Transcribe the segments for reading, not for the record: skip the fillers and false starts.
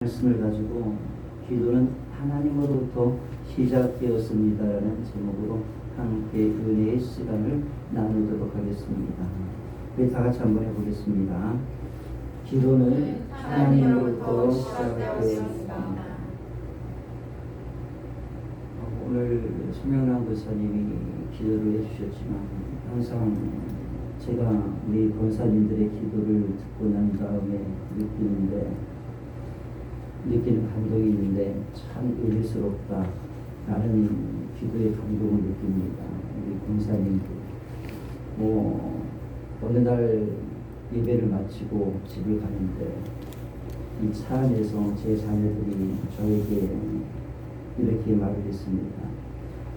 말씀을 가지고 기도는 하나님으로부터 시작되었습니다라는 제목으로 함께 은혜의 시간을 나누도록 하겠습니다. 우리 다 같이 한번 해보겠습니다. 기도는 하나님으로부터 시작되었습니다. 오늘 송영란 교사님이 기도를 해주셨지만 항상 제가 우리 권사님들의 기도를 듣고 난 다음에 느끼는 감동이 있는데 참 은혜스럽다. 나는 기도의 감동을 느낍니다. 우리 권사님들 어느 날 예배를 마치고 집을 가는데 이 차 안에서 제 자녀들이 저에게 이렇게 말을 했습니다.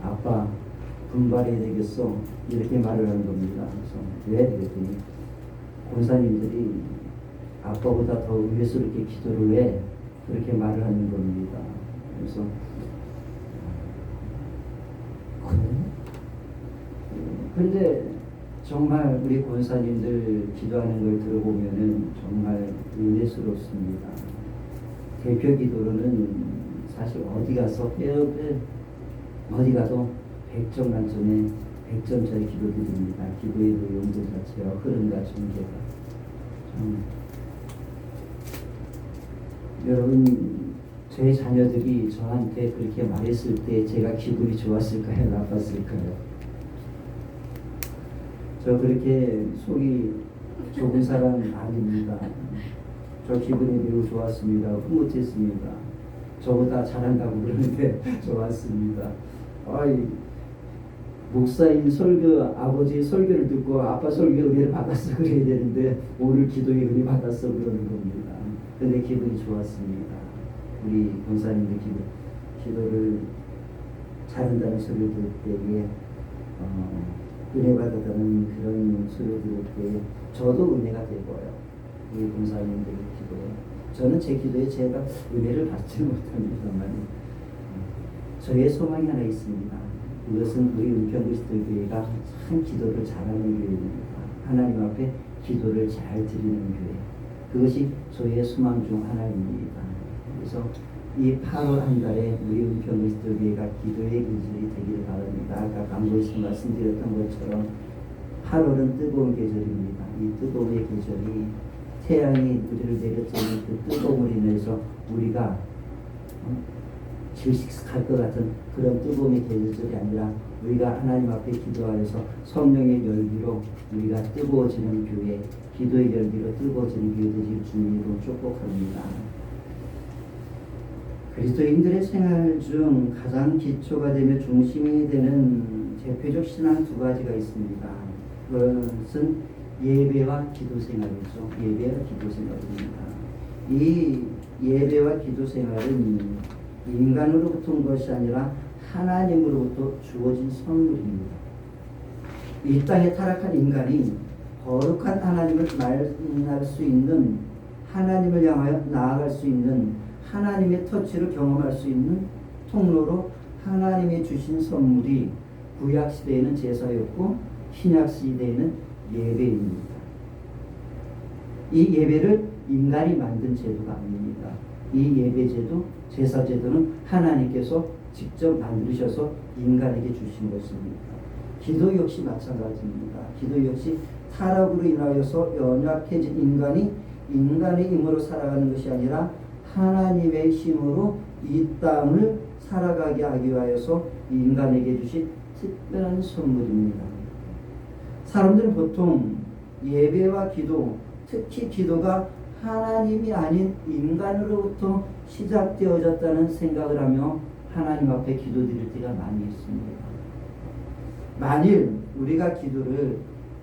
아빠 분발해야 되겠어. 이렇게 말을 하는 겁니다. 그래서 왜? 그랬더니 권사님들이 아빠보다 더 의외스럽게 기도를 해. 그렇게 말을 하는 겁니다. 그래서 근데 정말 우리 권사님들 기도하는 걸 들어보면은 정말 은혜스럽습니다. 대표 기도로는 사실 어디 가서 어디 가도 100점 만점에 100점짜리 기도드립니다. 기도의 내용들 자체와 흐름과 전개가 여러분, 제 자녀들이 저한테 그렇게 말했을 때 제가 기분이 좋았을까요? 나빴을까요? 저 그렇게 속이 좁은 사람 아닙니다. 저 기분이 매우 좋았습니다. 흐뭇했습니다. 저보다 잘한다고 그러는데 좋았습니다. 목사님 아버지의 설교를 듣고 아빠 설교 은혜를 받았어 그래야 되는데 오늘 기도에 은혜 받았어 그러는 겁니다. 근데 기분이 좋았습니다. 우리 권사님들 기도를 잘한다는 소리를 들을 때에 은혜 받았다는 그런 소리를 들을 때 저도 은혜가 되고요. 우리 권사님들 기도에 저는 제 기도에 제가 은혜를 받지 못합니다만 저의 소망이 하나 있습니다. 그것은 우리 은평그리스도교회가 참 기도를 잘하는 교회입니다. 하나님 앞에 기도를 잘 드리는 교회. 그것이 저의 소망 중 하나입니다. 그래서 이 8월 한 달에 우리 은평그리스도교회가 기도의 계절이 되기를 바랍니다. 아까 강조에서 말씀드렸던 것처럼 8월은 뜨거운 계절입니다. 이 뜨거움의 계절이 태양이 우리를 내려쬐는 그 뜨거움으로 인해서 우리가 질식할 것 같은 그런 뜨거움의 계절이 아니라 우리가 하나님 앞에 기도하여서 성령의 열기로 우리가 뜨거워지는 교회, 기도의 열기로 뜨거워지는 교회 되실 주님으로 축복합니다. 그리스도인들의 생활 중 가장 기초가 되며 중심이 되는 대표적 신앙 두 가지가 있습니다. 그것은 예배와 기도 생활이죠. 예배와 기도 생활입니다. 이 예배와 기도 생활은 인간으로부터 온 것이 아니라 하나님으로부터 주어진 선물입니다. 이 땅에 타락한 인간이 거룩한 하나님을 만날 수 있는, 하나님을 향하여 나아갈 수 있는, 하나님의 터치를 경험할 수 있는 통로로 하나님이 주신 선물이 구약시대에는 제사였고 신약시대에는 예배입니다. 이 예배를 인간이 만든 제도가 아닙니다. 이 예배제도, 제사제도는 하나님께서 직접 만드셔서 인간에게 주신 것입니다. 기도 역시 마찬가지입니다. 기도 역시 타락으로 인하여서 연약해진 인간의 힘으로 살아가는 것이 아니라 하나님의 힘으로 이 땅을 살아가게 하기 위하여서 인간에게 주신 특별한 선물입니다. 사람들은 보통 예배와 기도, 특히 기도가 하나님이 아닌 인간으로부터 시작되어졌다는 생각을 하며 하나님 앞에 기도드릴 때가 많이 있습니다. 만일 우리가 기도를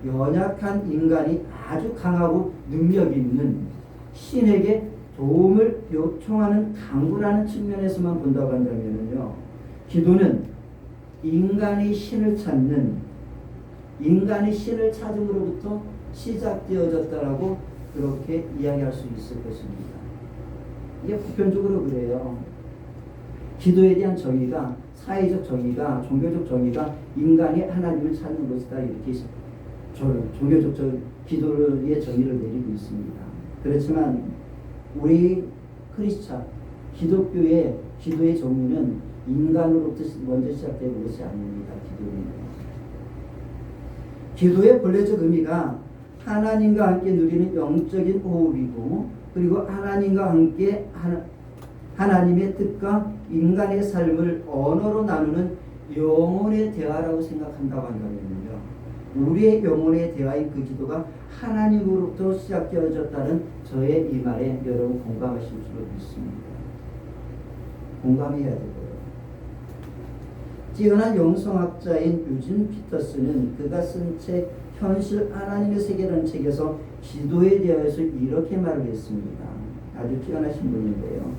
연약한 인간이 아주 강하고 능력 있는 신에게 도움을 요청하는 강구라는 측면에서만 본다고 한다면요, 기도는 인간이 신을 찾음으로부터 시작되어졌다라고 그렇게 이야기할 수 있을 것입니다. 이게 보편적으로 그래요. 기도에 대한 정의가, 사회적 정의가, 종교적 정의가 인간이 하나님을 찾는 것이다, 이렇게 종교적 기도의 정의를 내리고 있습니다. 그렇지만 우리 크리스찬, 기독교의 기도의 종류는 인간으로부터 먼저 시작되는 것이 아닙니다. 기도의 본래적 의미가 하나님과 함께 누리는 영적인 호흡이고, 그리고 하나님과 함께 하나님의 뜻과 인간의 삶을 언어로 나누는 영혼의 대화라고 생각한다고 한다면요, 우리의 영혼의 대화인 그 기도가 하나님으로부터 시작되어졌다는 저의 이 말에 여러분 공감하실 줄로 믿습니다. 공감해야 되고요. 뛰어난 영성학자인 유진 피터스는 그가 쓴 책 현실 하나님의 세계라는 책에서 기도에 대해서 이렇게 말을 했습니다. 아주 뛰어나신 분인데요.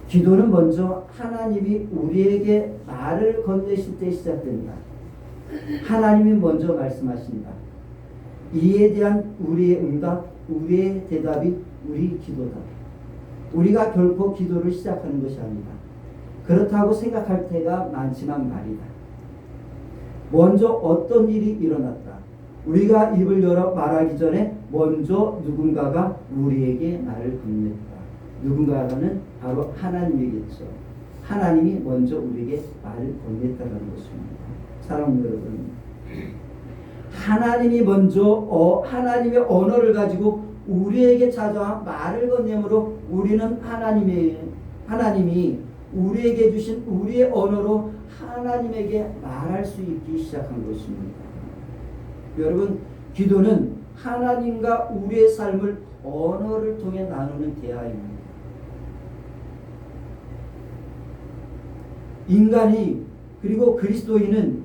기도는 먼저 하나님이 우리에게 말을 건네실 때 시작됩니다. 하나님이 먼저 말씀하신다. 이에 대한 우리의 응답, 우리의 대답이 우리 기도다. 우리가 결코 기도를 시작하는 것이 아니다. 그렇다고 생각할 때가 많지만 말이다. 먼저 어떤 일이 일어났다. 우리가 입을 열어 말하기 전에 먼저 누군가가 우리에게 말을 건넸다. 누군가는 바로 하나님이겠죠. 하나님이 먼저 우리에게 말을 건넸다는 것입니다. 사랑하는 여러분, 하나님이 먼저 하나님의 언어를 가지고 우리에게 찾아와 말을 건네므로 우리는 하나님이 우리에게 주신 우리의 언어로 하나님에게 말할 수 있기 시작한 것입니다. 여러분, 기도는 하나님과 우리의 삶을 언어를 통해 나누는 대화입니다. 인간이 그리고 그리스도인은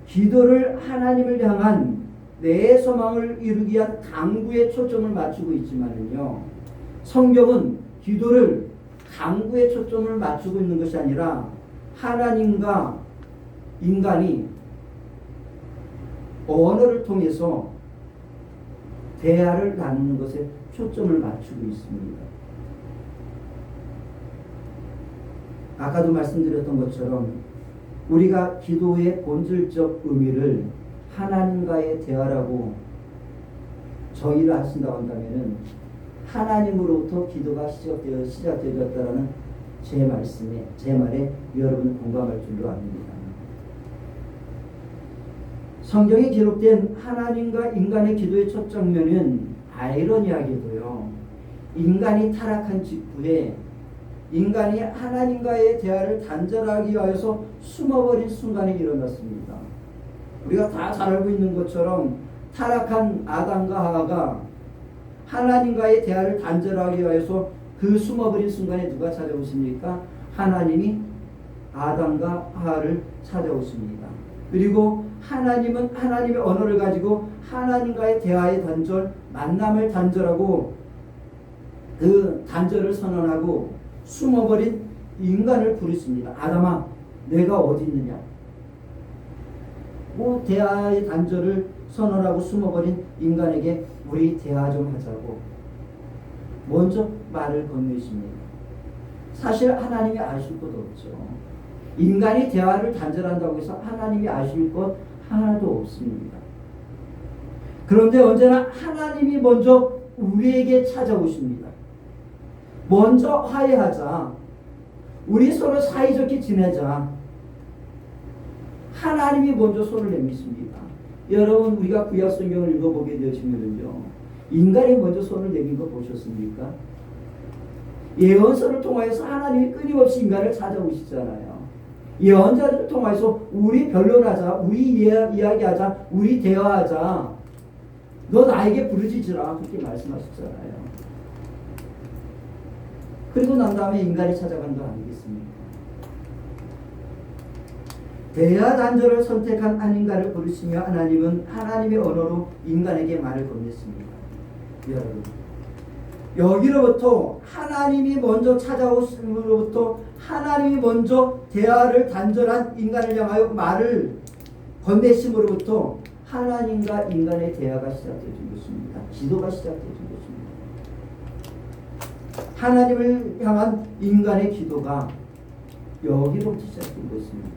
기도를 하나님을 향한 내 소망을 이루기 위한 강구에 초점을 맞추고 있지만요, 성경은 기도를 강구에 초점을 맞추고 있는 것이 아니라 하나님과 인간이 언어를 통해서 대화를 나누는 것에 초점을 맞추고 있습니다. 아까도 말씀드렸던 것처럼 우리가 기도의 본질적 의미를 하나님과의 대화라고 정의를 하신다고 한다면 하나님으로부터 기도가 시작되었다라는 제 말에 여러분 공감할 줄로 압니다. 성경에 기록된 하나님과 인간의 기도의 첫 장면은 아이러니하게도요, 인간이 타락한 직후에 인간이 하나님과의 대화를 단절하기 위해서 숨어버린 순간에 일어났습니다. 우리가 다 잘 알고 있는 것처럼 타락한 아담과 하와가 하나님과의 대화를 단절하기 위해서 그 숨어버린 순간에 누가 찾아오십니까? 하나님이 아담과 하와를 찾아오십니다. 그리고 하나님은 하나님의 언어를 가지고 하나님과의 대화의 단절, 만남을 단절하고 그 단절을 선언하고 숨어버린 인간을 부르십니다. 아담아, 내가 어디 있느냐? 대화의 단절을 선언하고 숨어버린 인간에게 우리 대화 좀 하자고 먼저 말을 건네십니다. 사실 하나님이 아실 것 없죠. 인간이 대화를 단절한다고 해서 하나님이 아실 것 하나도 없습니다. 그런데 언제나 하나님이 먼저 우리에게 찾아오십니다. 먼저 화해하자. 우리 서로 사이좋게 지내자. 하나님이 먼저 손을 내미십니다. 여러분, 우리가 구약 성경을 읽어보게 되시면요, 인간이 먼저 손을 내민 거 보셨습니까? 예언서를 통하여서 하나님이 끊임없이 인간을 찾아오시잖아요. 예언자를 통해서 우리 변론하자, 우리 이야기하자, 우리 대화하자. 너 나에게 부르짖으라, 그렇게 말씀하셨잖아요. 그리고 난 다음에 인간이 찾아간 거 아니겠습니까? 대화 단절을 선택한 한 인간을 부르시며 하나님은 하나님의 언어로 인간에게 말을 건넸습니다. 여러분, 여기로부터 하나님이 먼저 찾아오심으로부터 하나님이 먼저 대화를 단절한 인간을 향하여 말을 건네심으로부터 하나님과 인간의 대화가 시작되어진 것입니다. 기도가 시작되어진 것입니다. 하나님을 향한 인간의 기도가 여기로부터 시작된 것입니다.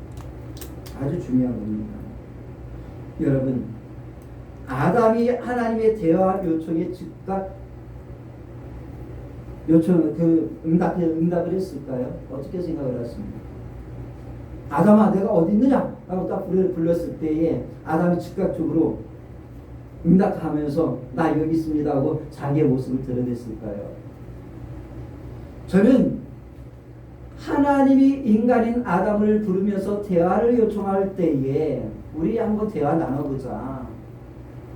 아주 중요한 겁니다. 여러분, 아담이 하나님의 대화 요청에 즉각 응답을 했을까요? 어떻게 생각을 했습니까? 아담아, 내가 어디 있느냐? 라고 딱 불렀을 때에 아담이 즉각적으로 응답하면서 나 여기 있습니다 하고 자기의 모습을 드러냈을까요? 저는 하나님이 인간인 아담을 부르면서 대화를 요청할 때에 우리 한번 대화 나눠보자.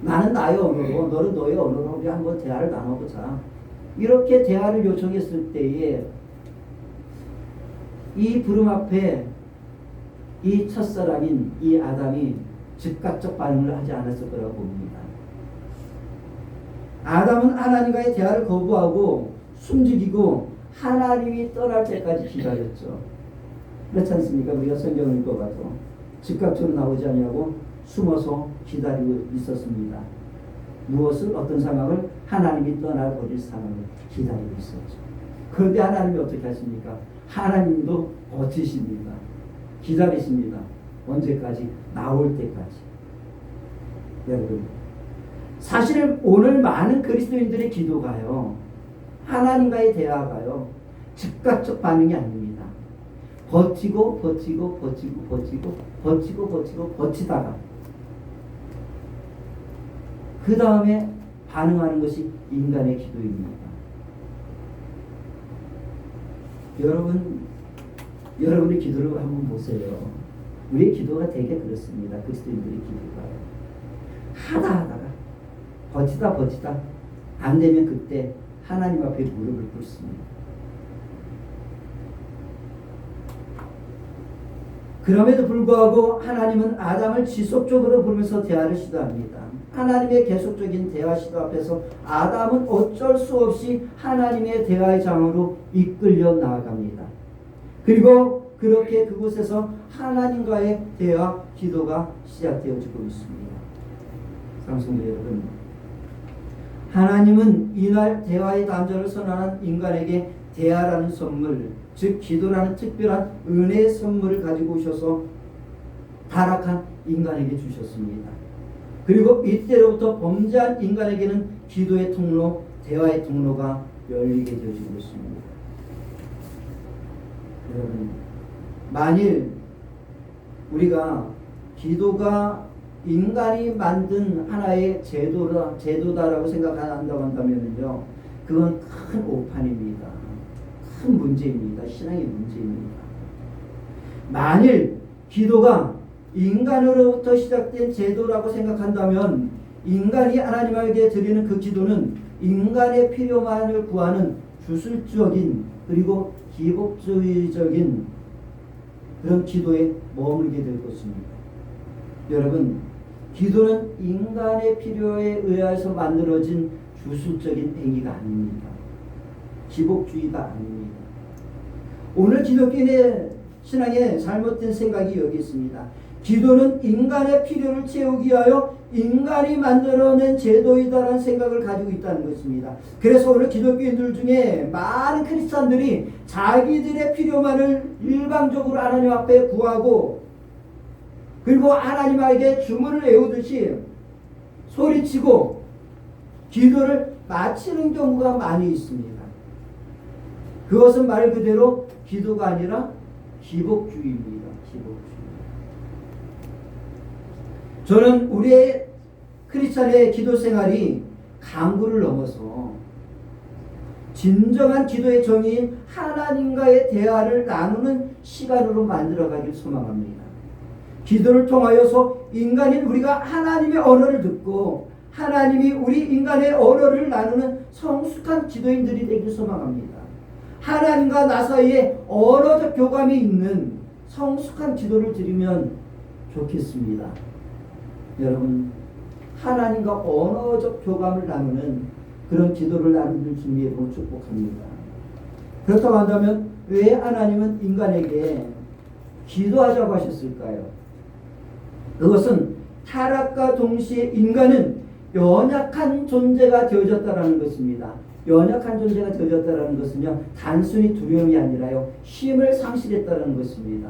나는 나의 언어로, 너는 너의 언어로 우리 한번 대화를 나눠보자. 이렇게 대화를 요청했을 때에 이 부름 앞에 이 첫사랑인 이 아담이 즉각적 반응을 하지 않았을 거라고 봅니다. 아담은 하나님과의 대화를 거부하고 숨죽이고 하나님이 떠날 때까지 기다렸죠. 그렇지 않습니까? 우리가 성경을 읽어봐도 즉각적으로 나오지 않냐고 숨어서 기다리고 있었습니다. 무엇을? 어떤 상황을? 하나님이 떠나버릴 상황을 기다리고 있었죠. 그런데 하나님이 어떻게 하십니까? 하나님도 버티십니다. 기다리십니다. 언제까지? 나올 때까지. 여러분, 사실 오늘 많은 그리스도인들의 기도가요, 하나님과의 대화가요, 즉각적 반응이 아닙니다. 버티고 버티다가 그 다음에 반응하는 것이 인간의 기도입니다. 여러분의 기도를 한번 보세요. 우리의 기도가 되게 그렇습니다. 그리스도인들의 기도가 하다가 버티다 안 되면 그때 하나님 앞에 무릎을 꿇습니다. 그럼에도 불구하고 하나님은 아담을 지속적으로 부르면서 대화를 시도합니다. 하나님의 계속적인 대화 시도 앞에서 아담은 어쩔 수 없이 하나님의 대화의 장으로 이끌려 나아갑니다. 그리고 그렇게 그곳에서 하나님과의 대화, 기도가 시작되어지고 있습니다. 사랑성도 여러분, 하나님은 이날 대화의 단절을 선언한 인간에게 대화라는 선물, 즉 기도라는 특별한 은혜의 선물을 가지고 오셔서 타락한 인간에게 주셨습니다. 그리고 이때로부터 범죄한 인간에게는 기도의 통로, 대화의 통로가 열리게 되어지고 있습니다. 여러분, 만일 우리가 기도가 인간이 만든 하나의 제도다라고 생각한다고 한다면요, 그건 큰 오판입니다. 큰 문제입니다. 신앙의 문제입니다. 만일 기도가 인간으로부터 시작된 제도라고 생각한다면 인간이 하나님에게 드리는 그 기도는 인간의 필요만을 구하는 주술적인 그리고 기복주의적인 그런 기도에 머물게 될 것입니다. 여러분, 기도는 인간의 필요에 의해서 만들어진 주술적인 행위가 아닙니다. 기복주의가 아닙니다. 오늘 기독교인의 신앙에 잘못된 생각이 여기 있습니다. 기도는 인간의 필요를 채우기 위하여 인간이 만들어낸 제도이다라는 생각을 가지고 있다는 것입니다. 그래서 오늘 기독교인들 중에 많은 크리스찬들이 자기들의 필요만을 일방적으로 하나님 앞에 구하고 그리고 하나님에게 주문을 외우듯이 소리치고 기도를 마치는 경우가 많이 있습니다. 그것은 말 그대로 기도가 아니라 기복주의입니다. 기복주의. 저는 우리의 크리스찬의 기도 생활이 강구를 넘어서 진정한 기도의 정의인 하나님과의 대화를 나누는 시간으로 만들어가길 소망합니다. 기도를 통하여서 인간인 우리가 하나님의 언어를 듣고 하나님이 우리 인간의 언어를 나누는 성숙한 기도인들이 되길 소망합니다. 하나님과 나 사이에 언어적 교감이 있는 성숙한 기도를 드리면 좋겠습니다. 여러분, 하나님과 언어적 교감을 나누는 그런 기도를 나누는 준비해보고 축복합니다. 그렇다고 한다면 왜 하나님은 인간에게 기도하자고 하셨을까요? 그것은 타락과 동시에 인간은 연약한 존재가 되어졌다는 것입니다. 연약한 존재가 되어졌다는 것은요, 단순히 두려움이 아니라요, 힘을 상실했다는 것입니다.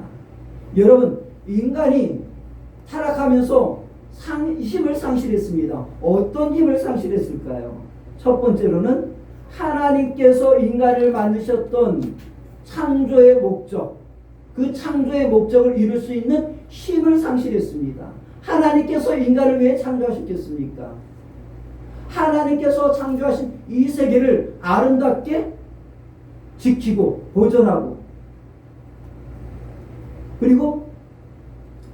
여러분, 인간이 타락하면서 힘을 상실했습니다. 어떤 힘을 상실했을까요? 첫 번째로는 하나님께서 인간을 만드셨던 창조의 목적, 그 창조의 목적을 이룰 수 있는 힘을 상실했습니다. 하나님께서 인간을 왜 창조하셨겠습니까? 하나님께서 창조하신 이 세계를 아름답게 지키고 보존하고, 그리고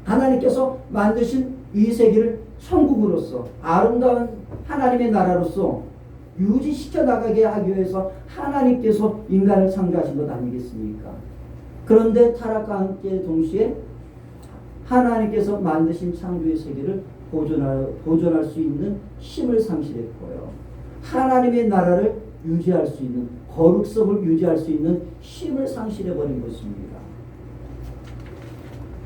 하나님께서 만드신 이 세계를 천국으로서 아름다운 하나님의 나라로서 유지시켜 나가게 하기 위해서 하나님께서 인간을 창조하신 것 아니겠습니까? 그런데 타락과 함께 동시에 하나님께서 만드신 창조의 세계를 보존할 수 있는 힘을 상실했고요. 하나님의 나라를 유지할 수 있는, 거룩성을 유지할 수 있는 힘을 상실해버린 것입니다.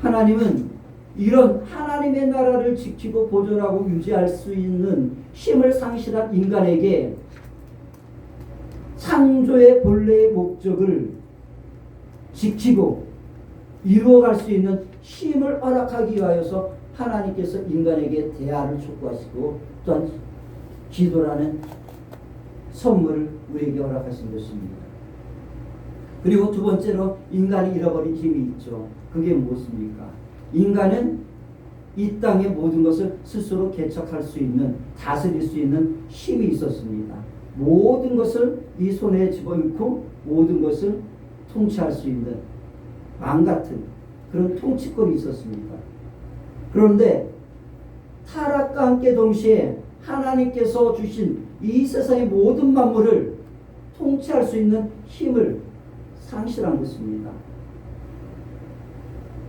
하나님은 이런 하나님의 나라를 지키고 보존하고 유지할 수 있는 힘을 상실한 인간에게 창조의 본래의 목적을 지키고 이루어갈 수 있는 힘을 허락하기 위하여서 하나님께서 인간에게 대화를 촉구하시고 또한 기도라는 선물을 우리에게 허락하신 것입니다. 그리고 두 번째로 인간이 잃어버린 힘이 있죠. 그게 무엇입니까? 인간은 이 땅의 모든 것을 스스로 개척할 수 있는, 다스릴 수 있는 힘이 있었습니다. 모든 것을 이 손에 집어넣고 모든 것을 통치할 수 있는 왕 같은 그런 통치권이 있었습니다. 그런데 타락과 함께 동시에 하나님께서 주신 이 세상의 모든 만물을 통치할 수 있는 힘을 상실한 것입니다.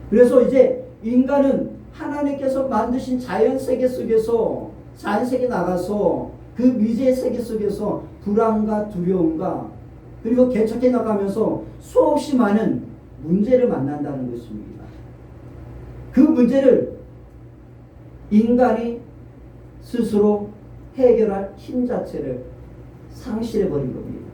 그래서 이제 인간은 하나님께서 만드신 자연세계 속에서, 자연세계 나가서 그 미지의 세계 속에서 불안과 두려움과 그리고 개척해 나가면서 수없이 많은 문제를 만난다는 것입니다. 그 문제를 인간이 스스로 해결할 힘 자체를 상실해버린 겁니다.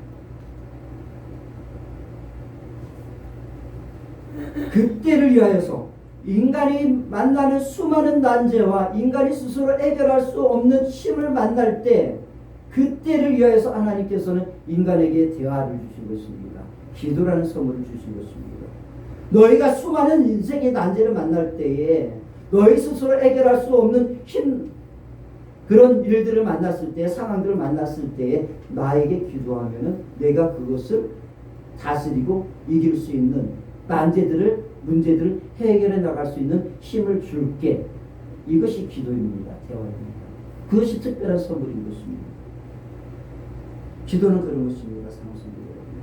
그때를 위하여서 인간이 만나는 수많은 난제와 인간이 스스로 해결할 수 없는 힘을 만날 때, 그때를 위하여서 하나님께서는 인간에게 대화를 주신 것입니다. 기도라는 선물을 주신 것입니다. 너희가 수많은 인생의 난제를 만날 때에 너희 스스로 해결할 수 없는 그런 일들을 만났을 때, 상황들을 만났을 때에 나에게 기도하면은 내가 그것을 다스리고 이길 수 있는 문제들을 해결해 나갈 수 있는 힘을 줄게. 이것이 기도입니다. 대화입니다. 그것이 특별한 선물인 것입니다. 기도는 그런 것입니다. 사랑하는 여러분,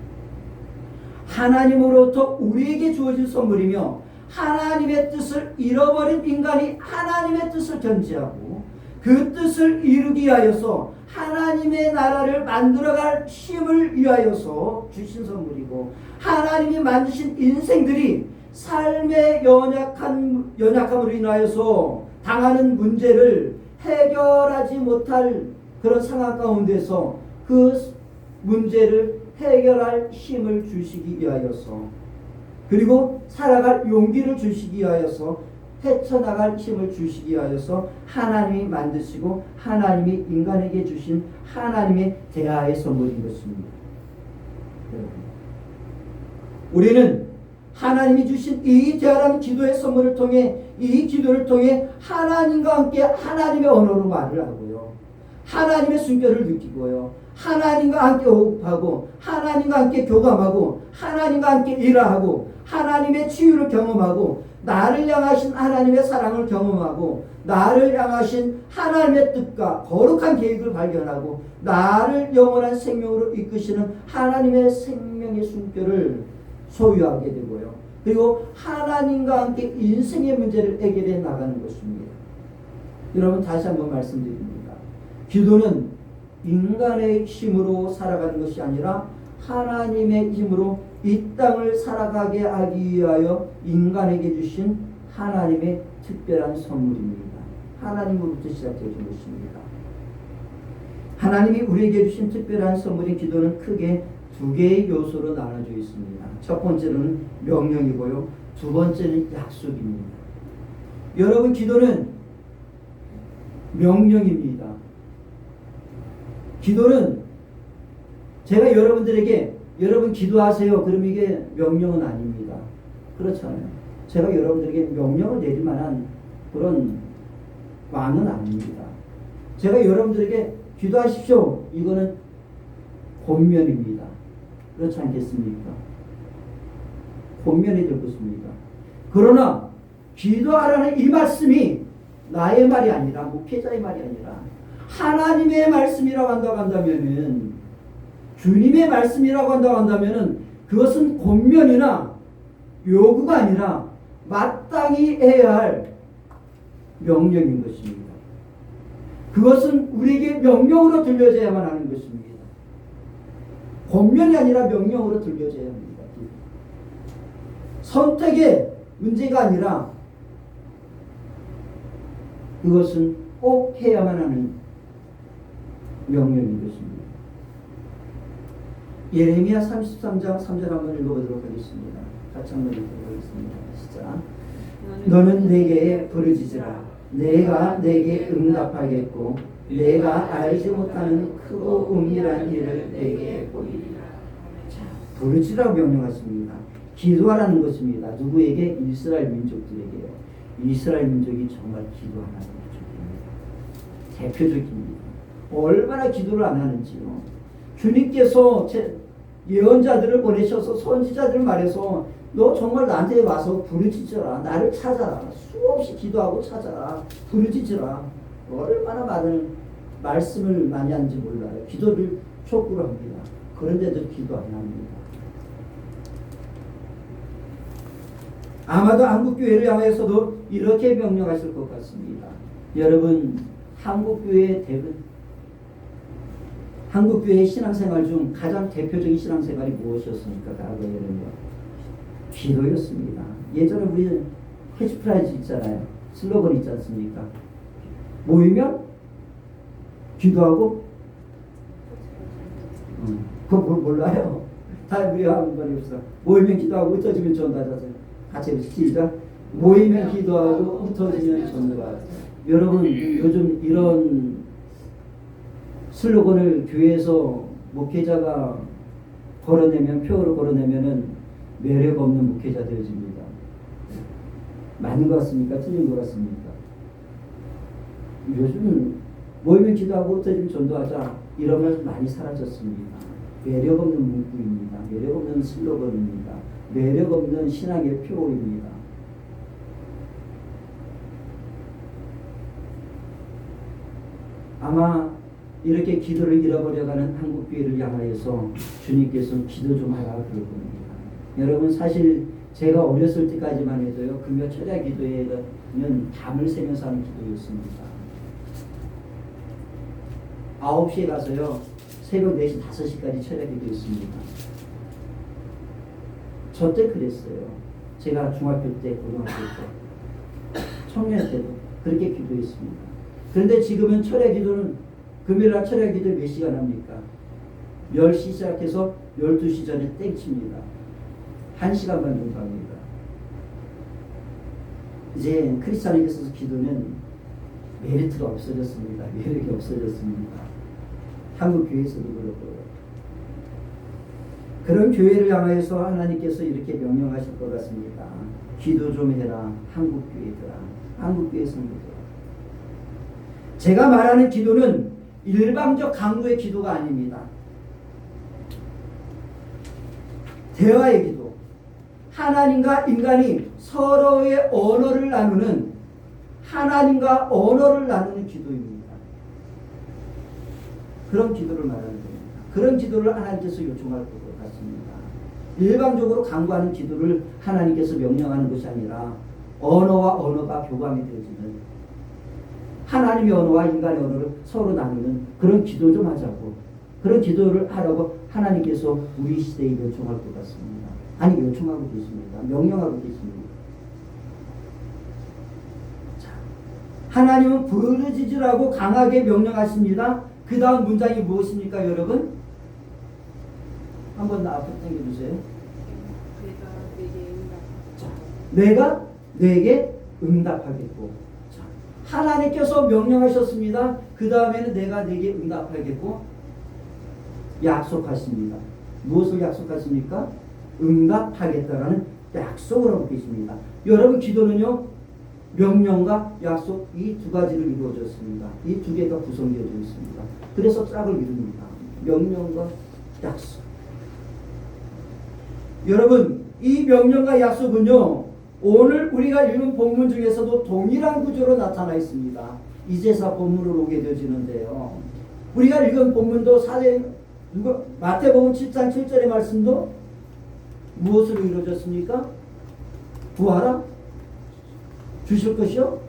하나님으로부터 우리에게 주어진 선물이며, 하나님의 뜻을 잃어버린 인간이 하나님의 뜻을 견지하고 그 뜻을 이루기 위하여서 하나님의 나라를 만들어갈 힘을 위하여서 주신 선물이고, 하나님이 만드신 인생들이 삶의 연약함으로 인하여서 당하는 문제를 해결하지 못할 그런 상황 가운데서 그 문제를 해결할 힘을 주시기 위하여서, 그리고 살아갈 용기를 주시기 위하여서, 헤쳐나갈 힘을 주시기 위하여서 하나님이 만드시고 하나님이 인간에게 주신 하나님의 대화의 선물인 것입니다. 우리는 하나님이 주신 이 대화라는 기도의 선물을 통해, 이 기도를 통해 하나님과 함께 하나님의 언어로 말을 하고요, 하나님의 순결을 느끼고요, 하나님과 함께 호흡하고 하나님과 함께 교감하고 하나님과 함께 일하고 하나님의 치유를 경험하고 나를 향하신 하나님의 사랑을 경험하고 나를 향하신 하나님의 뜻과 거룩한 계획을 발견하고 나를 영원한 생명으로 이끄시는 하나님의 생명의 숨결을 소유하게 되고요. 그리고 하나님과 함께 인생의 문제를 해결해 나가는 것입니다. 여러분, 다시 한번 말씀드립니다. 기도는 인간의 힘으로 살아가는 것이 아니라 하나님의 힘으로 이 땅을 살아가게 하기 위하여 인간에게 주신 하나님의 특별한 선물입니다. 하나님으로부터 시작되어진 것입니다. 하나님이 우리에게 주신 특별한 선물인 기도는 크게 두 개의 요소로 나눠져 있습니다. 첫 번째는 명령이고요, 두 번째는 약속입니다. 여러분, 기도는 명령입니다. 기도는 제가 여러분들에게 여러분 기도하세요. 그럼 이게 명령은 아닙니다. 그렇잖아요. 제가 여러분들에게 명령을 내릴 만한 그런 왕은 아닙니다. 제가 여러분들에게 기도하십시오. 이거는 권면입니다. 그렇지 않겠습니까? 권면이 될 것입니다. 그러나 기도하라는 이 말씀이 나의 말이 아니라 목회자의 말이 아니라 하나님의 말씀이라고 한다면은 주님의 말씀이라고 한다면은 그것은 권면이나 요구가 아니라 마땅히 해야 할 명령인 것입니다. 그것은 우리에게 명령으로 들려져야만 하는 것입니다. 권면이 아니라 명령으로 들려져야 합니다. 선택의 문제가 아니라 그것은 꼭 해야만 하는 명령인 것입니다. 예레미야 33장 3절 한번 읽어보도록 하겠습니다. 같이 한번 읽도록 하겠습니다. 시작. 너는 내게 부르짖으라. 내가 내게 응답하겠고 내가 알지 못하는 크고 은밀한 일을 내게 보이리라. 자, 부르짖으라고 명령하십니다. 기도하라는 것입니다. 누구에게? 이스라엘 민족들에게요. 이스라엘 민족이 정말 기도하는 민족입니다. 대표적입니다. 얼마나 기도를 안 하는지요. 주님께서 예언자들을 보내셔서 선지자들을 말해서 너 정말 나한테 와서 부르짖어라. 나를 찾아라. 수없이 기도하고 찾아라. 부르짖으라. 얼마나 많은 말씀을 많이 하는지 몰라요. 기도를 촉구를 합니다. 그런데도 기도 안 합니다. 아마도 한국교회를 향해서도 이렇게 명령하실 것 같습니다. 여러분, 한국교회의 신앙생활 중 가장 대표적인 신앙생활이 무엇이었습니까? 과거에는요. 기도였습니다. 예전에 우리 캐치프라이즈 있잖아요. 슬로건 있지 않습니까? 모이면 기도하고 그거 몰라요. 다 우리 한번 해봅시다. 모이면 기도하고 흩어지면 전도하자. 같이 시작. 모이면 기도하고 흩어지면 전도하자. 여러분 요즘 이런 슬로건을 교회에서 목회자가 걸어내면 표어로 걸어내면은 매력 없는 목회자 되어집니다. 맞는 것 같습니까? 틀린 것 같습니까? 요즘 모이면 기도하고 흩어지면 전도하자 이러면 많이 사라졌습니다. 매력 없는 문구입니다. 매력 없는 슬로건입니다. 매력 없는 신앙의 표어입니다. 아마 이렇게 기도를 잃어버려가는 한국교회를 향하여서 주님께서 기도 좀 하라 그럴 겁니다. 여러분 사실 제가 어렸을 때까지만 해도요. 금요 철야 기도에는 밤을 새면서 하는 기도였습니다. 9시에 가서요. 새벽 4시, 5시까지 철야 기도했습니다. 저 때 그랬어요. 제가 중학교 때, 고등학교 때, 청년 때도 그렇게 기도했습니다. 그런데 지금은 철야 기도는 금요일날 철야 기도 몇 시간 합니까? 10시 시작해서 12시 전에 땡칩니다. 1시간만 정도 합니다. 이제 크리스찬에게 있어서 기도는 메리트가 없어졌습니다. 매력이 없어졌습니다. 한국 교회에서도 그렇고요. 그런 교회를 향하여서 하나님께서 이렇게 명령하실 것 같습니다. 기도 좀 해라. 한국 교회들아. 한국 교회 성도들아. 제가 말하는 기도는 일방적 강도의 기도가 아닙니다. 대화의 기도. 하나님과 인간이 서로의 언어를 나누는 하나님과 언어를 나누는 기도입니다. 그런 기도를 말하는 겁니다. 그런 기도를 하나님께서 요청할 것 같습니다. 일방적으로 강구하는 기도를 하나님께서 명령하는 것이 아니라 언어와 언어가 교감이 되어지는 하나님의 언어와 인간의 언어를 서로 나누는 그런 기도 좀 하자고, 그런 기도를 하라고 하나님께서 우리 시대에 요청할 것 같습니다. 아니 요청하고 계십니다. 명령하고 계십니다. 자, 하나님은 부르짖으라고 강하게 명령하십니다. 그 다음 문장이 무엇입니까 여러분? 한번 앞으로 당겨주세요. 자, 내가 내게 응답하겠고. 자, 하나님께서 명령하셨습니다. 그 다음에는 내가 내게 응답하겠고. 약속하십니다. 무엇을 약속하십니까? 응답하겠다라는 약속을 하고 계십니다. 여러분 기도는요, 명령과 약속 이 두 가지를 이루어졌습니다. 이 두 개가 구성되어 있습니다. 그래서 짝을 이룹니다. 명령과 약속. 여러분, 이 명령과 약속은요, 오늘 우리가 읽은 본문 중에서도 동일한 구조로 나타나 있습니다. 이제서 본문으로 오게 되어지는데요. 우리가 읽은 본문도 마태복음 7장 7절의 말씀도 무엇으로 이루어졌습니까? 구하라, 주실 것이요,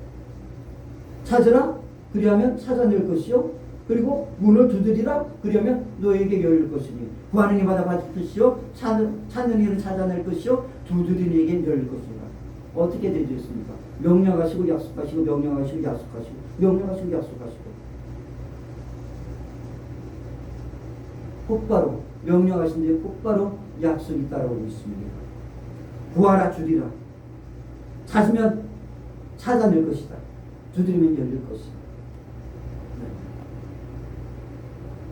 찾으라, 그리하면 찾아낼 것이요, 그리고 문을 두드리라, 그리하면 너에게 열릴 것이니, 구하는 이에 받아 받을 것이요, 찾는 이는 찾아낼 것이요, 두드리는 이에게 열릴 것이라. 어떻게 되어 있습니까? 명령하시고 약속하시고, 명령하시고 약속하시고, 명령하시고 약속하시고. 곧바로 명령하신 뒤에 곧바로 약속이 따라오고 있습니다. 구하라, 주리라. 찾으면 찾아낼 것이다. 두드리면 열릴 것이다.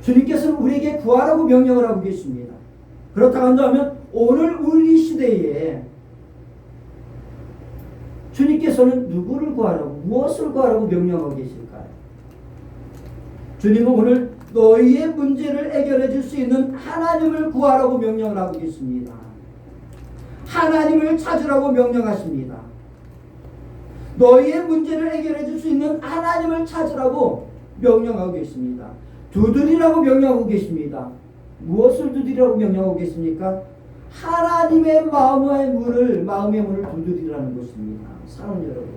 주님께서는 우리에게 구하라고 명령을 하고 계십니다. 그렇다고 한다면 오늘 우리 시대에 주님께서는 누구를 구하라고, 무엇을 구하라고 명령하고 계실까요? 주님은 오늘 너희의 문제를 해결해 줄 수 있는 하나님을 구하라고 명령을 하고 계십니다. 하나님을 찾으라고 명령하십니다. 너희의 문제를 해결해 줄 수 있는 하나님을 찾으라고 명령하고 계십니다. 두드리라고 명령하고 계십니다. 무엇을 두드리라고 명령하고 계십니까? 하나님의 마음의 문을 두드리라는 것입니다. 사랑하는 여러분,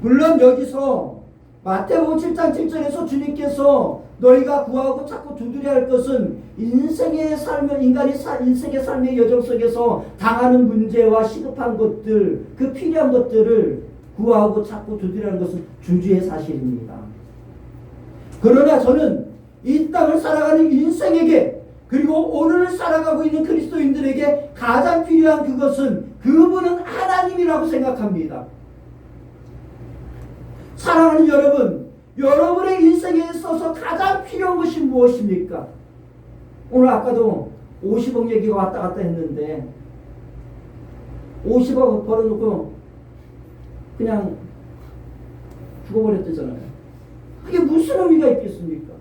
물론 여기서 마태복음 7장 7절에서 주님께서 너희가 구하고 찾고 두드려야 할 것은 인생의 삶의 여정 속에서 당하는 문제와 시급한 것들, 그 필요한 것들을 구하고 찾고 두드리라는 것은 주주의 사실입니다. 그러나 저는 이 땅을 살아가는 인생에게, 그리고 오늘 살아가고 있는 그리스도인들에게 가장 필요한 그것은, 그분은 하나님이라고 생각합니다. 사랑하는 여러분, 여러분의 인생에 있어서 가장 필요한 것이 무엇입니까? 오늘 아까도 50억 얘기가 왔다 갔다 했는데 50억 벌어놓고 그냥 죽어버렸대잖아요. 그게 무슨 의미가 있겠습니까?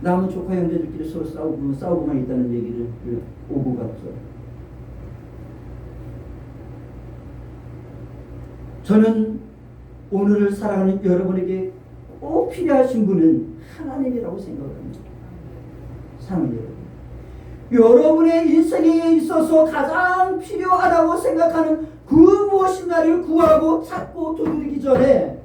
남은 조카 형제들끼리 서로 싸우고만 있다는 얘기를 오고 갔죠. 저는 오늘을 살아가는 여러분에게 꼭 필요하신 분은 하나님이라고 생각을 합니다. 사랑하는 여러분, 여러분의 인생에 있어서 가장 필요하다고 생각하는 그 무엇인가를 구하고 찾고 두드리기 전에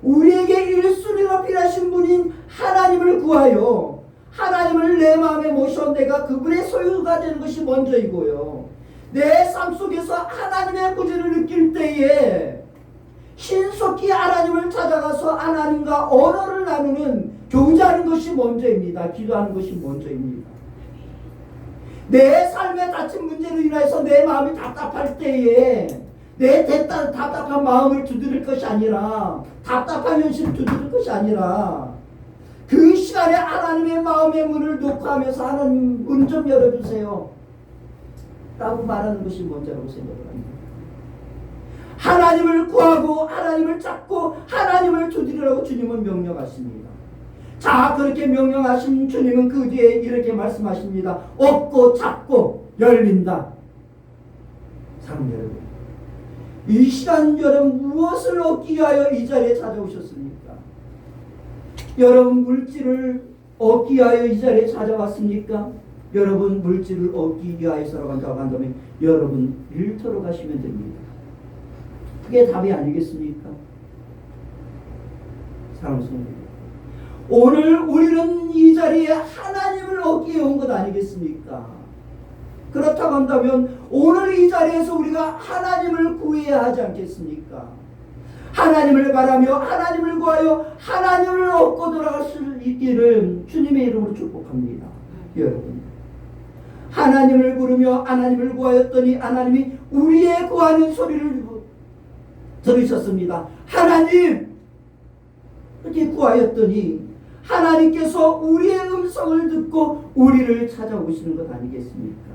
우리에게 1순위로 필요하신 분인 하나님을 구하여 하나님을 내 마음에 모셔 내가 그분의 소유가 되는 것이 먼저이고요, 내 삶 속에서 하나님의 구주를 느낄 때에 신속히 하나님을 찾아가서 하나님과 언어를 나누는, 교제하는 것이 먼저입니다. 기도하는 것이 먼저입니다. 내 삶에 닥친 문제로 인해서 내 마음이 답답할 때에 내 답답한 마음을 두드릴 것이 아니라, 답답한 현실을 두드릴 것이 아니라, 그 시간에 하나님의 마음의 문을 놓고 하면서 하나님 문 좀 열어주세요 라고 말하는 것이 먼저라고 생각을 합니다. 하나님을 구하고 하나님을 찾고 하나님을 두드리라고 주님은 명령하십니다. 자, 그렇게 명령하신 주님은 그 뒤에 이렇게 말씀하십니다. 얻고 찾고 열린다. 사랑하는 여러분, 이 시간 여러분 무엇을 얻기 위하여 이 자리에 찾아오셨습니까? 여러분 물질을 얻기 위하여 이 자리에 찾아왔습니까? 여러분 물질을 얻기 위하여서라고 한다면 여러분 일터로 가시면 됩니다. 그게 답이 아니겠습니까? 사랑하는 성도, 오늘 우리는 이 자리에 하나님을 얻기 위해 온 것 아니겠습니까? 그렇다고 한다면 오늘 이 자리에서 우리가 하나님을 구해야 하지 않겠습니까? 하나님을 바라며 하나님을 구하여 하나님을 얻고 돌아갈 수 있기를 주님의 이름으로 축복합니다. 여러분, 하나님을 부르며 하나님을 구하였더니 하나님이 우리의 구하는 소리를 들으셨습니다. 하나님, 그렇게 구하였더니 하나님께서 우리의 음성을 듣고 우리를 찾아오시는 것 아니겠습니까?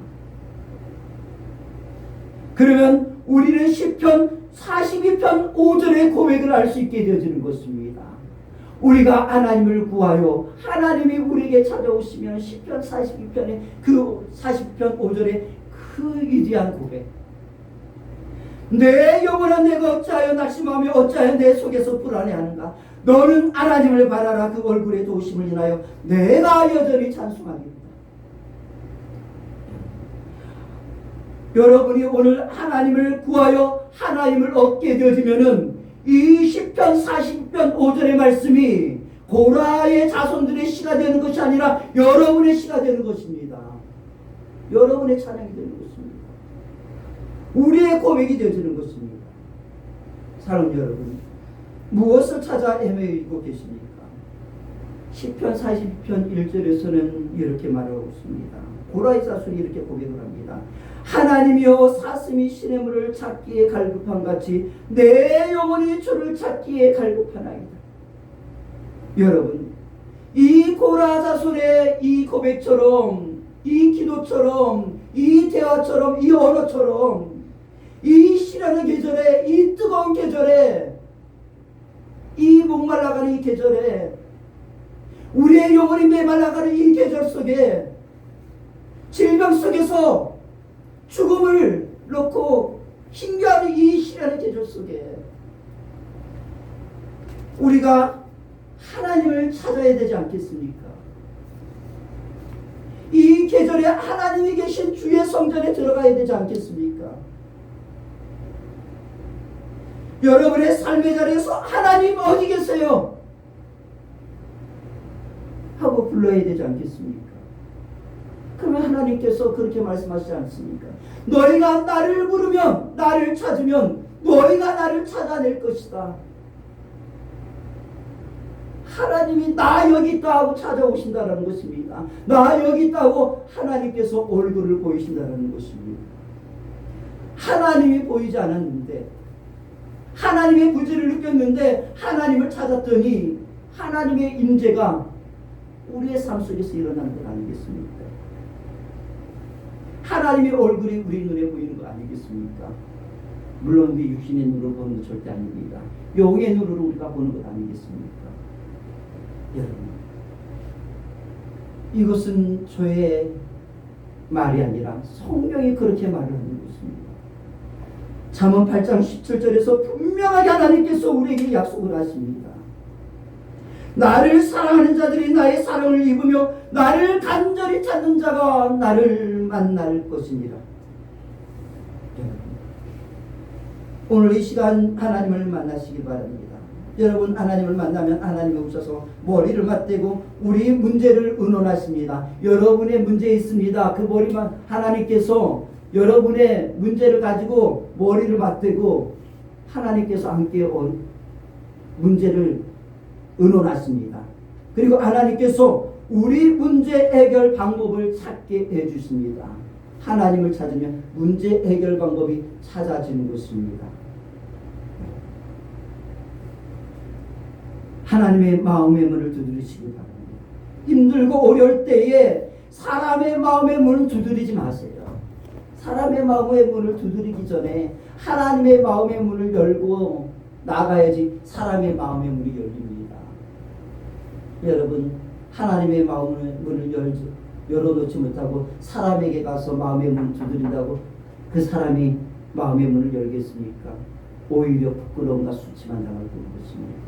그러면 우리는 시편 42편 5절의 고백을 할 수 있게 되어지는 것입니다. 우리가 하나님을 구하여 하나님이 우리에게 찾아오시면 시편 42편의 그 42편 5절의 그 위대한 고백, 내 영혼아 내가 어찌하여 낙심하며 어찌하여 내 속에서 불안해하는가. 너는 하나님을 바라라. 그 얼굴의 도우심을 인하여 내가 여전히 찬송하겠다. 여러분이 오늘 하나님을 구하여 하나님을 얻게 되어지면은 이 시편 40편 5절의 말씀이 고라의 자손들의 시가 되는 것이 아니라 여러분의 시가 되는 것입니다. 여러분의 찬양이 되는 것입니다. 우리의 고백이 되어지는 것입니다. 사랑하는 여러분, 무엇을 찾아 헤매고 계십니까? 시편 40편 1절에서는 이렇게 말하고 있습니다. 고라의 자손이 이렇게 고백을 합니다. 하나님이여 사슴이 시냇물을 찾기에 갈급한 같이 내 영혼이 주를 찾기에 갈급하나이다. 여러분, 이 고라 자손의 이 고백처럼, 이 기도처럼, 이 대화처럼, 이 언어처럼, 이 시라는 계절에, 이 뜨거운 계절에, 이 목말라가는 이 계절에, 우리의 영혼이 메말라가는 이 계절 속에, 질병 속에서 죽음을 놓고 힘겨워하는 이 시라는 계절 속에 우리가 하나님을 찾아야 되지 않겠습니까? 이 계절에 하나님이 계신 주의 성전에 들어가야 되지 않겠습니까? 여러분의 삶의 자리에서 하나님 어디 계세요? 하고 불러야 되지 않겠습니까? 그러면 하나님께서 그렇게 말씀하시지 않습니까? 너희가 나를 부르면, 나를 찾으면 너희가 나를 찾아낼 것이다. 하나님이 나 여기 있다 하고 찾아오신다는 것입니다. 나 여기 있다고 하나님께서 얼굴을 보이신다는 것입니다. 하나님이 보이지 않았는데, 하나님의 부재를 느꼈는데 하나님을 찾았더니 하나님의 임재가 우리의 삶 속에서 일어나는 것 아니겠습니까? 하나님의 얼굴이 우리 눈에 보이는 거 아니겠습니까? 물론 우리 육신의 눈으로 보는 것 절대 아닙니다. 영의 눈으로 우리가 보는 것 아니겠습니까? 여러분, 이것은 저의 말이 아니라 성경이 그렇게 말을 하는 것입니다. 잠언 8장 17절에서 분명하게 하나님께서 우리에게 약속을 하십니다. 나를 사랑하는 자들이 나의 사랑을 입으며 나를 간절히 찾는 자가 나를 만날 것이니라. 오늘 이 시간 하나님을 만나시기 바랍니다. 여러분, 하나님을 만나면 하나님이 오셔서 머리를 맞대고 우리 문제를 의논하십니다. 여러분의 문제 있습니다. 그 머리만 하나님께서 여러분의 문제를 가지고 머리를 맞대고 하나님께서 함께 문제를 의논하십니다. 그리고 하나님께서 우리 문제 해결 방법을 찾게 해주십니다. 하나님을 찾으면 문제 해결 방법이 찾아지는 것입니다. 하나님의 마음의 문을 두드리시기 바랍니다. 힘들고 어려울 때에 사람의 마음의 문을 두드리지 마세요. 사람의 마음의 문을 두드리기 전에 하나님의 마음의 문을 열고 나가야지 사람의 마음의 문이 열립니다. 여러분, 하나님의 마음의 문을 열어놓지 못하고 사람에게 가서 마음의 문을 두드린다고 그 사람이 마음의 문을 열겠습니까? 오히려 부끄러움과 수치만 당할 것입니다.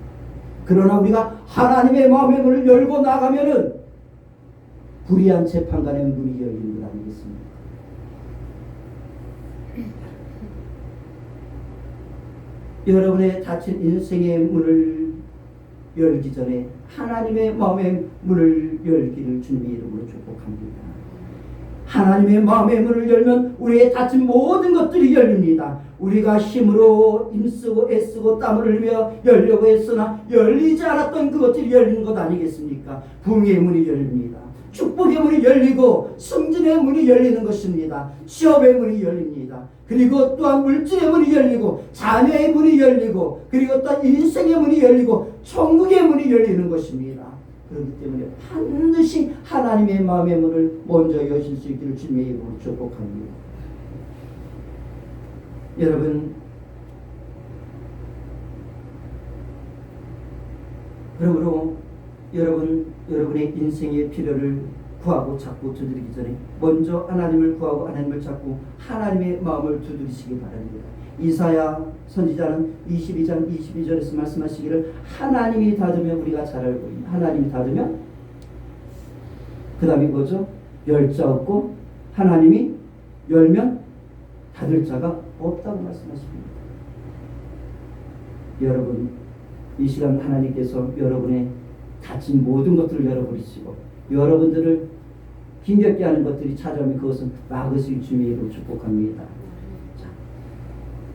그러나 우리가 하나님의 마음의 문을 열고 나가면은 불의한 재판관의 문이 열리는 것 아니겠습니까? 여러분의 닫힌 인생의 문을 열기 전에 하나님의 마음의 문을 열기를 주님의 이름으로 축복합니다. 하나님의 마음의 문을 열면 우리의 닫힌 모든 것들이 열립니다. 우리가 힘으로 힘쓰고 애쓰고 땀을 흘리며 열려고 했으나 열리지 않았던 그것들이 열리는 것 아니겠습니까? 부흥의 문이 열립니다. 축복의 문이 열리고 승진의 문이 열리는 것입니다. 취업의 문이 열립니다. 그리고 또한 물질의 문이 열리고 자녀의 문이 열리고 그리고 또 인생의 문이 열리고 천국의 문이 열리는 것입니다. 그렇기 때문에 반드시 하나님의 마음의 문을 먼저 여실 수 있기를 주님의 이름으로 축복합니다. 여러분, 그러므로 여러분의 인생의 필요를 구하고 찾고 두드리기 전에 먼저 하나님을 구하고 하나님을 찾고 하나님의 마음을 두드리시기 바랍니다. 이사야 선지자는 22장 22절에서 말씀하시기를 하나님이 닫으면 우리가 잘 알고 있는 하나님이 닫으면 그 다음에 뭐죠? 열 자 없고 하나님이 열면 닫을 자가 없다고 말씀하십니다. 여러분, 이 시간 하나님께서 여러분의 닫힌 모든 것들을 열어버리시고 여러분들을 힘겹게 하는 것들이 찾아오면 그것은 막으실 주님의 이름으로 축복합니다. 자,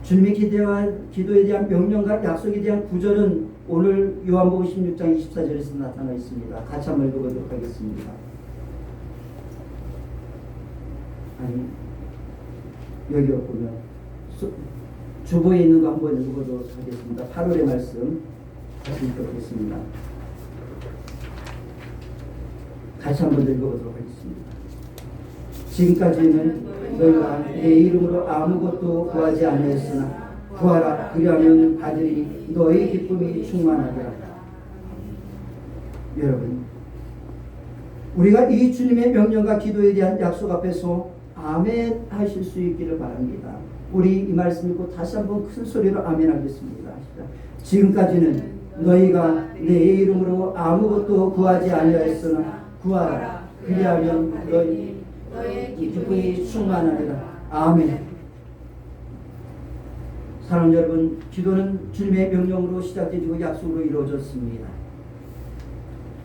주님의 기도에 대한 명령과 약속에 대한 구절은 오늘 요한복음 16장 24절에서 나타나 있습니다. 같이 한번 읽어보도록 하겠습니다. 아니, 여기 보면 주보에 있는 거 한번 읽어보도록 하겠습니다. 8월의 말씀 같이 읽어보겠습니다. 같이 한번 읽어보도록 하겠습니다. 지금까지는 너희가 내 이름으로 아무것도 구하지 아니했으나 구하라 그리하면 받으리니 너희 기쁨이 충만하리라. 여러분, 우리가 이 주님의 명령과 기도에 대한 약속 앞에서 아멘 하실 수 있기를 바랍니다. 우리 이 말씀 읽고 다시 한번 큰 소리로 아멘 하겠습니다. 지금까지는 너희가 내 이름으로 아무것도 구하지 아니하였으나 구하라 그리하면 너희 기쁨이 충만하리라. 아멘. 사랑하는 여러분, 기도는 주님의 명령으로 시작되고 약속으로 이루어졌습니다.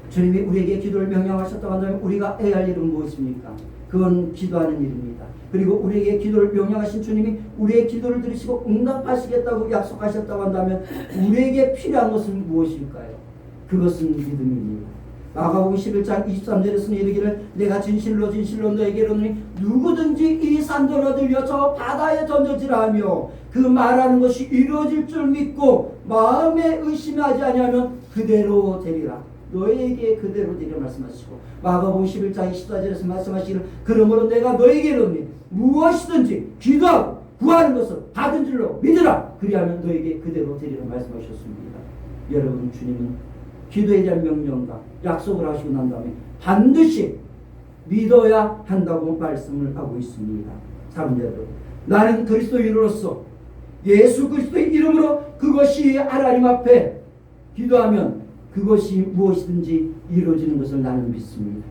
주님이 우리에게 기도를 명령하셨다고 한다면 우리가 해야 할 일은 무엇입니까? 그건 기도하는 일입니다. 그리고 우리에게 기도를 명령하신 주님이 우리의 기도를 들으시고 응답하시겠다고 약속하셨다고 한다면 우리에게 필요한 것은 무엇일까요? 그것은 믿음입니다. 마가복음 11장 23절에서는 이르기를 내가 진실로 너에게 이르노니 누구든지 이 산더러 들려 저 바다에 던져지라 하며 그 말하는 것이 이루어질 줄 믿고 마음에 의심하지 아니하면 그대로 되리라. 너에게 그대로 되리라 말씀하시고 마가복음 11장 24절에서 말씀하시기를 그러므로 내가 너에게 이르노니 무엇이든지 기도하고 구하는 것을 받은 줄로 믿으라. 그리하면 너에게 그대로 되리라 말씀하셨습니다. 여러분, 주님은 기도에 대한 명령과 약속을 하시고 난 다음에 반드시 믿어야 한다고 말씀을 하고 있습니다. 사랑하는 여러분, 나는 그리스도인으로서 예수 그리스도의 이름으로 그것이 하나님 앞에 기도하면 그것이 무엇이든지 이루어지는 것을 나는 믿습니다.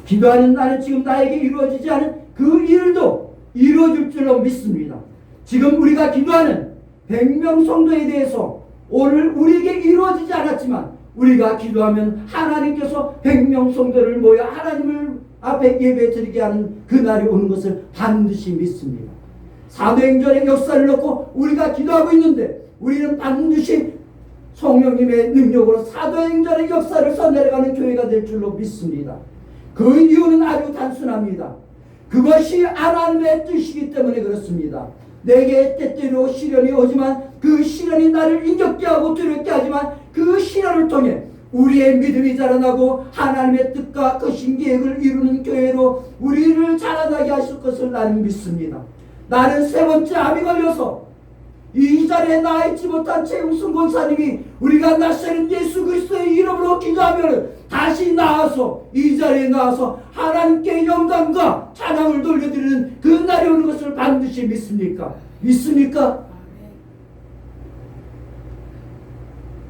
기도하는 나는 지금 나에게 이루어지지 않은 그 일도 이루어질 줄로 믿습니다. 지금 우리가 기도하는 100명 성도에 대해서 오늘 우리에게 이루어지지 않았지만 우리가 기도하면 하나님께서 100명 성도를 모여 하나님을 앞에 예배드리게 하는 그날이 오는 것을 반드시 믿습니다. 사도행전의 역사를 놓고 우리가 기도하고 있는데 우리는 반드시 성령님의 능력으로 사도행전의 역사를 써내려가는 교회가 될 줄로 믿습니다. 그 이유는 아주 단순합니다. 그것이 하나님의 뜻이기 때문에 그렇습니다. 내게 때때로 시련이 오지만 그 시련이 나를 인격게 하고 두렵게 하지만 그 시련을 통해 우리의 믿음이 자라나고 하나님의 뜻과 그 신계획을 이루는 교회로 우리를 자라나게 하실 것을 나는 믿습니다. 나는 세 번째 암이 걸려서 이 자리에 나와 있지 못한 최웅순 권사님이 우리가 낯선 예수 그리스도의 이름으로 기도하면 다시 나와서 이 자리에 나와서 하나님께 영광과 찬양을 돌려드리는 그 날이 오는 것을 반드시 믿습니까? 믿습니까?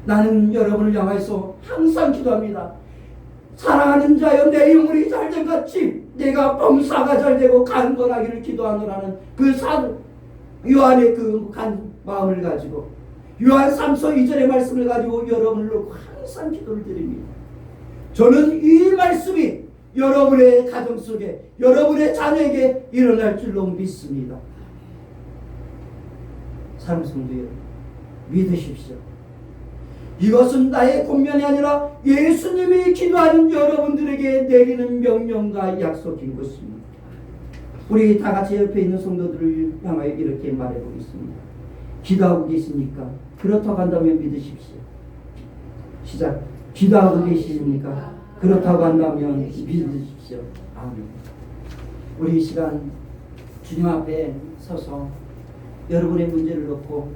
나는 여러분을 향해서 항상 기도합니다. 사랑하는 자여 내 영혼이 잘된 같이 내가 범사가 잘되고 강건하기를 기도하노라는 그 요한의 그 마음을 가지고 요한 3서 2절의 말씀을 가지고 여러분을 놓고 항상 기도를 드립니다. 저는 이 말씀이 여러분의 가정 속에 여러분의 자녀에게 일어날 줄로 믿습니다. 사랑하는 성도 여러분, 믿으십시오. 이것은 나의 권면이 아니라 예수님이 기도하는 여러분들에게 내리는 명령과 약속인 것입니다. 우리 다 같이 옆에 있는 성도들을 향하여 이렇게 말해보겠습니다. 기도하고 계십니까? 그렇다고 한다면 믿으십시오. 시작. 기도하고 계십니까? 그렇다고 한다면 믿으십시오. 아멘. 우리 이 시간 주님 앞에 서서 여러분의 문제를 놓고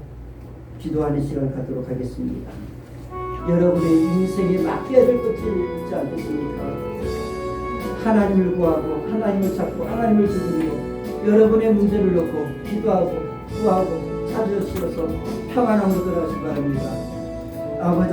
기도하는 시간을 갖도록 하겠습니다. 여러분의 인생에 맡겨야 될 것을 있지 않겠습니까? 하나님을 구하고 하나님을 찾고 하나님을 두드리고 여러분의 문제를 놓고 기도하고 구하고 찾으셔서 평안함으로 들어가시기 바랍니다. 아버지